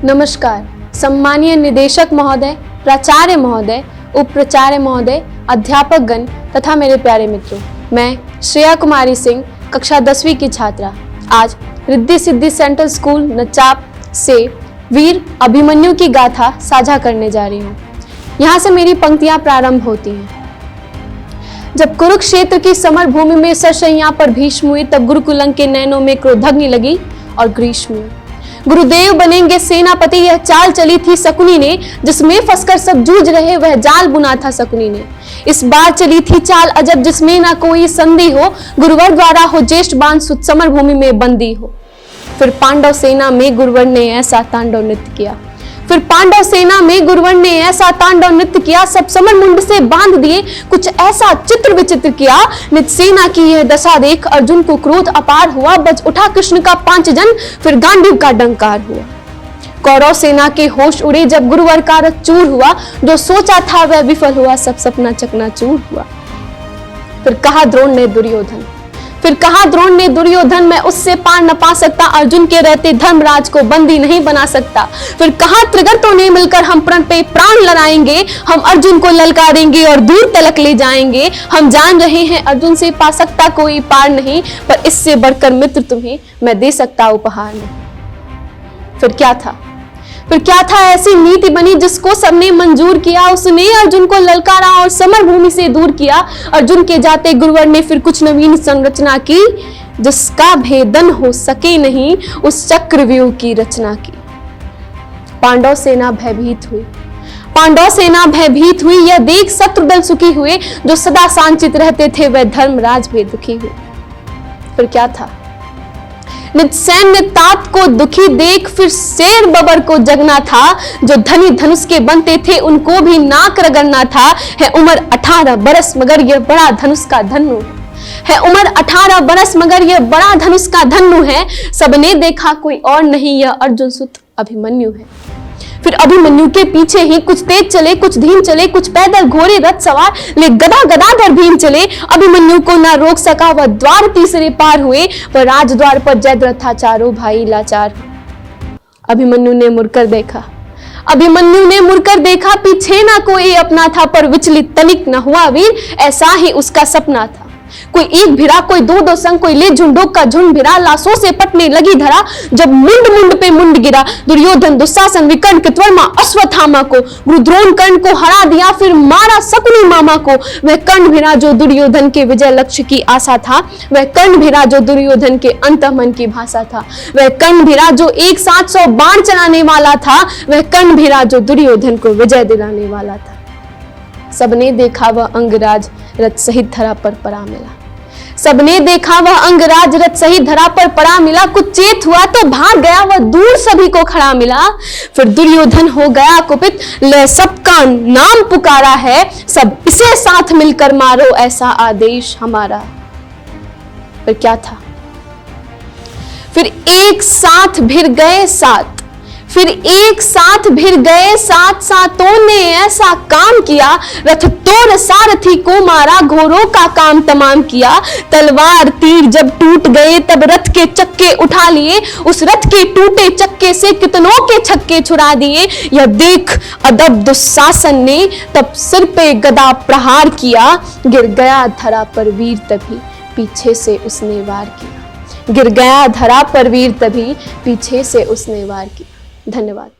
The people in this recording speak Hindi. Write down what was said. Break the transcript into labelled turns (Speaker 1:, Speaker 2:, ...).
Speaker 1: नमस्कार। सम्मानीय निदेशक महोदय, प्राचार्य महोदय, उप प्राचार्य महोदय, अध्यापकगण तथा मेरे प्यारे मित्रों, मैं श्रेया कुमारी सिंह, कक्षा 10वीं की छात्रा, आज रिद्धि सिद्धि सेंट्रल स्कूल नचाप से वीर अभिमन्यु की गाथा साझा करने जा रही हूँ। यहाँ से मेरी पंक्तियाँ प्रारंभ होती हैं। जब कुरुक्षेत्र की समर भूमि में सरसैया पर भीष्म हुई, तब गुरुकुलंग के नैनों में क्रोधाग्नि लगी और ग्रीष्म हुई। गुरुदेव बनेंगे सेनापति, यह चाल चली थी शकुनी ने, जिसमें फंसकर सब जूझ रहे वह जाल बुना था शकुनी ने। इस बार चली थी चाल अजब, जिसमें ना कोई संधि हो, गुरुवर द्वारा हो ज्येष्ठ बाण सुत समर भूमि में बंदी हो। फिर पांडव सेना में गुरुवर ने ऐसा तांडव नृत्य किया, फिर पांडव सेना में गुरुवर ने ऐसा तांडव नृत्य किया, सब समर मुंड से बांध दिए, कुछ ऐसा चित्र विचित्र किया। निज सेना की यह दशा देख अर्जुन को क्रोध अपार हुआ, बज उठा कृष्ण का पांचजन, फिर गांडीव का डंकार हुआ। कौरव सेना के होश उड़े जब गुरुवर का रथ चूर हुआ, जो सोचा था वह विफल हुआ, सब सपना चकनाचूर हुआ। फिर कहा द्रोण ने दुर्योधन, फिर कहा द्रोण ने दुर्योधन, मैं उससे पार न पा सकता, अर्जुन के रहते धर्मराज को बंदी नहीं बना सकता। फिर कहा त्रिगर्तों ने मिलकर हम प्रण पे प्राण लड़ाएंगे, हम अर्जुन को ललकारेंगे और दूर तलक ले जाएंगे। हम जान रहे हैं अर्जुन से पा सकता कोई पार नहीं, पर इससे बढ़कर मित्र तुम्हें मैं दे सकता उपहार नहीं। फिर क्या था, फिर क्या था ऐसी नीति बनी जिसको सबने मंजूर किया, उसने अर्जुन को ललकारा और समर भूमि से दूर किया। अर्जुन के जाते गुरुवर ने फिर कुछ नवीन संरचना की, जिसका भेदन हो सके नहीं, उस चक्रव्यूह की रचना की। पांडव सेना भयभीत हुई, पांडव सेना भयभीत हुई, यह देख शत्रु दल सुखी हुए, जो सदा सांचित रहते थे वह धर्मराज भी दुखी हुए। फिर क्या था, निज सैन्य तात को दुखी देख फिर शेर बबर को जगना था, जो धनी धनुष के बनते थे उनको भी नाक रगड़ना था। है उम्र 18 बरस मगर यह बड़ा धनुष का धन्नु है, उम्र 18 बरस मगर यह बड़ा धनुष का धन्नु है। सबने देखा कोई और नहीं, यह अर्जुन सुत अभिमन्यु है। फिर अभिमन्यु के पीछे ही कुछ तेज चले, कुछ धीम चले, कुछ पैदल घोड़े रथ सवार, ले गदा गदाधर भीम चले। अभिमन्यु को ना रोक सका वह द्वार तीसरे पार हुए, पर राजद्वार पर जयद्रथ था चारों भाई लाचार। अभिमन्यु ने मुड़कर देखा, अभिमन्यु ने मुड़कर देखा, पीछे ना कोई अपना था, पर विचलित तनिक न हुआ वीर, ऐसा ही उसका सपना था। कोई एक भिरा, कोई दो संग, कोई ले झुंडों का झुंड भिरा, लाशों से पटने लगी धरा। जब मुंड मुंड पे मुंड गिरा, दुर्योधन दुशासन विकर्ण कृतवर्मा अश्वत्थामा को, गुरु द्रोण कर्ण को हरा दिया, फिर मारा शकुनी मामा को। वह कर्ण भिरा जो दुर्योधन के विजय लक्ष्य की आशा था, वह कर्ण भिरा जो दुर्योधन के अंतःमन की भाषा था, वह कर्ण भिरा जो एक साथ 100 बाण चलाने वाला था, वह कर्ण भिरा जो दुर्योधन को विजय दिलाने वाला था। सबने देखा वह अंगराज रथ सहित धरा पर पड़ा मिला, सबने देखा वह अंगराज रथ सहित धरा पर पड़ा मिला। कुछ चेत हुआ तो भाग गया, वह दूर सभी को खड़ा मिला। फिर दुर्योधन हो गया कुपित, ले सबका नाम पुकारा है, सब इसे साथ मिलकर मारो, ऐसा आदेश हमारा। फिर क्या था, फिर एक साथ भिड़ गए साथ, फिर एक साथ भिड़ गए साथ, सातों ने ऐसा काम किया, रथ तोड़ सारथी को मारा, घोड़ों का काम तमाम किया। तलवार तीर जब टूट गए तब रथ के चक्के उठा लिए, उस रथ के टूटे चक्के से कितनों के छक्के छुड़ा दिए। यह देख अदब दुशासन ने तब सिर पे गदा प्रहार किया, गिर गया धरा पर वीर तभी पीछे से उसने वार किया, गिर गया धरा पर वीर तभी पीछे से उसने वार किया। धन्यवाद।